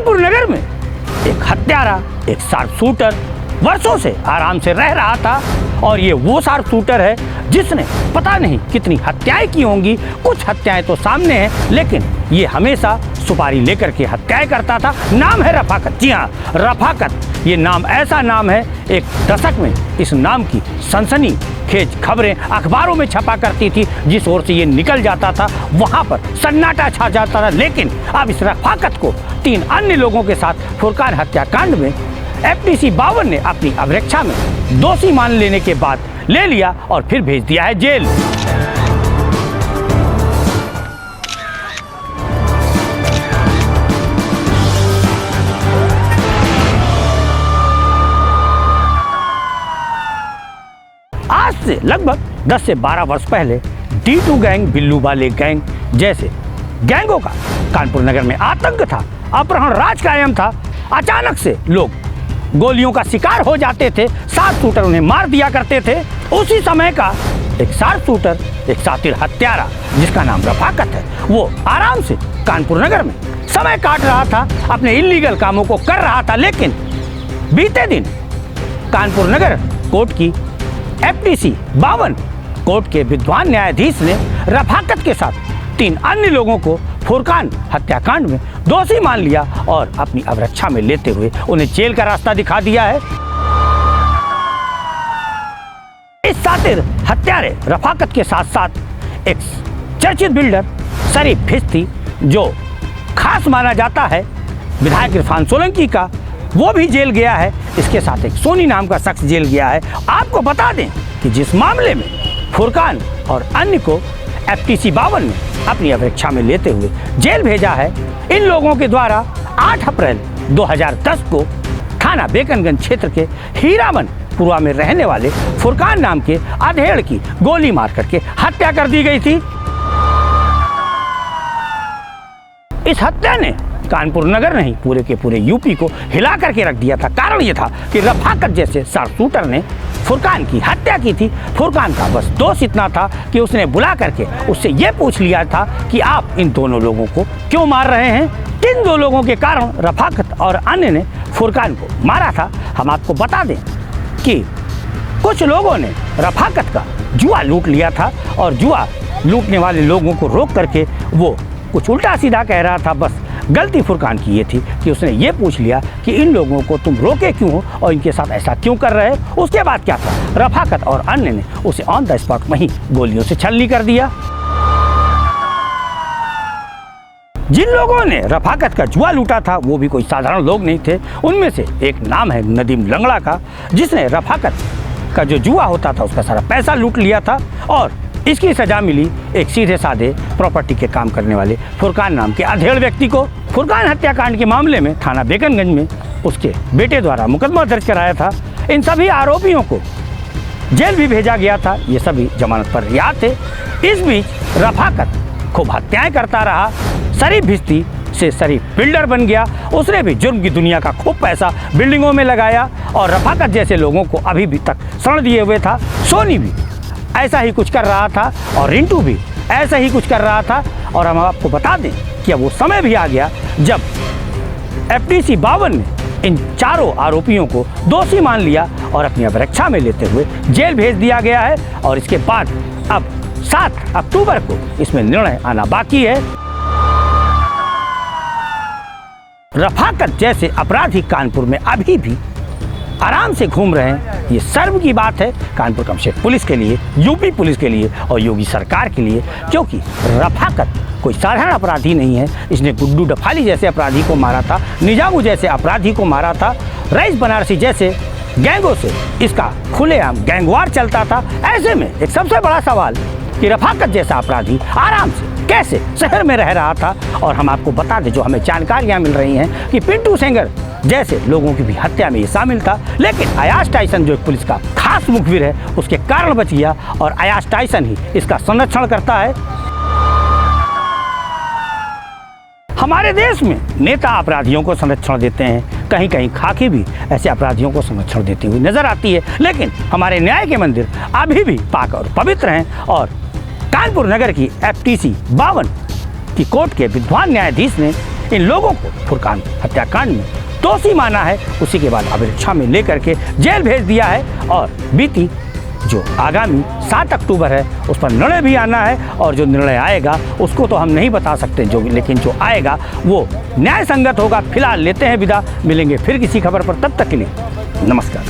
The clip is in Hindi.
कानपुर नगर में एक हत्यारा, एक शार्प शूटर वर्षों से आराम से रह रहा था। और ये वो शार्प शूटर है जिसने पता नहीं कितनी हत्याएं की होंगी। कुछ हत्याएं तो सामने हैं, लेकिन ये हमेशा सुपारी लेकर के हत्याएं करता था। नाम है रफाकत। जी हाँ, रफाकत ये नाम ऐसा नाम है, एक दशक में इस नाम की सनसनी खेज खबरें अखबारों में छपा करती थी। जिस ओर से ये निकल जाता था वहां पर सन्नाटा छा जाता था। लेकिन अब इस रफाकत को 3 अन्य लोगों के साथ फुरकान हत्याकांड में FTC 52 ने अपनी अभिरक्षा में दोषी मान लेने के बाद ले लिया और फिर भेज दिया है जेल। आज से लगभग 10 से 12 वर्ष पहले D2 गैंग, बिल्लू वाले गैंग जैसे गैंगों का कानपुर नगर में आतंक था, अपहरण राज कायम था। अचानक से लोग गोलियों का शिकार हो जाते थे, शार्प शूटर उन्हें मार दिया करते थे। उसी समय का एक शार्प शूटर, एक शातिर हत्यारा जिसका नाम रफाकत है, वो आराम से कानपुर नगर में समय काट रहा था, अपने इल्लीगल कामों को कर रहा था। लेकिन बीते दिन कानपुर नगर कोर्ट की FTC 52 कोर्ट के विद्वान न्यायाधीश ने रफाकत के साथ 3 अन्य लोगों को फुरकान हत्याकांड में दोषी मान लिया और अपनी अभिरक्षा में लेते हुए उन्हें जेल का रास्ता दिखा दिया है। इस शातिर हत्यारे रफाकत के साथ साथ एक चर्चित बिल्डर शरीफ भिश्ती, जो खास माना जाता है विधायक इरफान सोलंकी का, वो भी जेल गया है। इसके साथ एक सोनी नाम का शख्स जेल गया है। आपको बता दें कि जिस मामले में फुरकान और अन्य को FTC 52 ने अपनी अभिरक्षा में लेते हुए जेल भेजा है, इन लोगों के द्वारा 8 अप्रैल 2010 को थाना बेकनगंज क्षेत्र के हीरामनपुरा में रहने वाले फुरकान नाम के अधेड़ की गोली मार करके हत्या कर दी गई थी। इस हत्या ने कानपुर नगर नहीं, पूरे के पूरे यूपी को हिला करके रख दिया था। कारण ये था कि रफाकत जैसे शार्प शूटर ने फुरकान की हत्या की थी। फुरकान का बस दोष इतना था कि उसने बुला करके उससे ये पूछ लिया था कि आप इन दोनों लोगों को क्यों मार रहे हैं। किन 2 लोगों के कारण रफाकत और अन्य ने फुरकान को मारा था, हम आपको बता दें कि कुछ लोगों ने रफाकत का जुआ लूट लिया था और जुआ लूटने वाले लोगों को रोक करके वो कुछ उल्टा सीधा कह रहा था। बस गलती फुरकान की ये थी कि उसने ये पूछ लिया कि इन लोगों को तुम रोके क्यों हो और इनके साथ ऐसा क्यों कर रहे हो। उसके बाद क्या था, रफाकत और अन्य ने उसे ऑन द स्पॉट वहीं गोलियों से छलनी कर दिया। जिन लोगों ने रफाकत का जुआ लूटा था वो भी कोई साधारण लोग नहीं थे। उनमें से एक नाम है नदीम लंगड़ा का, जिसने रफाकत का जो जुआ होता था उसका सारा पैसा लूट लिया था। और इसकी सजा मिली एक सीधे साधे प्रॉपर्टी के काम करने वाले फुरकान नाम के अधेड़ व्यक्ति को। फुरकान हत्याकांड के मामले में थाना बेकनगंज में उसके बेटे द्वारा मुकदमा दर्ज कराया था। इन सभी आरोपियों को जेल भी भेजा गया था। ये सभी जमानत पर रिहा थे। इस बीच रफाकत खूब हत्याएं करता रहा। शरीफ भिश्ती से शरीफ बिल्डर बन गया। उसने भी जुर्म की दुनिया का खूब पैसा बिल्डिंगों में लगाया और रफाकत जैसे लोगों को अभी भी तक शरण दिए हुए था। सोनी भी ऐसा ही कुछ कर रहा था और रिंटू भी ऐसा ही कुछ कर रहा था। और हम आपको बता दें कि अब वो समय भी आ गया जब FTC 52 ने इन चारों आरोपियों को दोषी मान लिया और अपनी अभिरक्षा में लेते हुए जेल भेज दिया गया है। और इसके बाद अब 7 अक्टूबर को इसमें निर्णय आना बाकी है। रफाकत जैसे अपराधी कानपुर में अभी भी आराम से घूम रहे हैं। ये शर्म की बात है कानपुर कमशेर पुलिस के लिए, यूपी पुलिस के लिए और योगी सरकार के लिए, क्योंकि रफाकत कोई साधारण अपराधी नहीं है। इसने गुड्डू डफाली जैसे अपराधी को मारा था, निजामू जैसे अपराधी को मारा था, रईस बनारसी जैसे गैंगों से इसका खुलेआम गैंगवार चलता था। ऐसे में एक सबसे बड़ा सवाल कि रफाकत जैसा अपराधी आराम से कैसे शहर में रह रहा था। और हम आपको बता दें, जो हमें जानकारियां मिल रही हैं कि पिंटू सेंगर जैसे लोगों की भी हत्या में ये शामिल था। लेकिन अयाज टाइसन जो पुलिस का खास मुखबिर है उसके कारण बच गया और अयाज टाइसन ही इसका संरक्षण करता है। हमारे देश में नेता अपराधियों को संरक्षण देते हैं, कहीं कहीं खाकी भी ऐसे अपराधियों को संरक्षण देती हुई नजर आती है। लेकिन हमारे न्याय के मंदिर अभी भी पाक और पवित्र हैं और कानपुर नगर की FTC 52 की कोर्ट के विद्वान न्यायाधीश ने इन लोगों को फुरकान हत्याकांड में दोषी माना है, उसी के बाद अभिरक्षा में लेकर के जेल भेज दिया है। और बीती जो आगामी 7 अक्टूबर है उस पर निर्णय भी आना है, और जो निर्णय आएगा उसको तो हम नहीं बता सकते, लेकिन जो आएगा वो न्याय संगत होगा। फिलहाल लेते हैं विदा, मिलेंगे फिर किसी खबर पर, तब तक के लिए नमस्कार।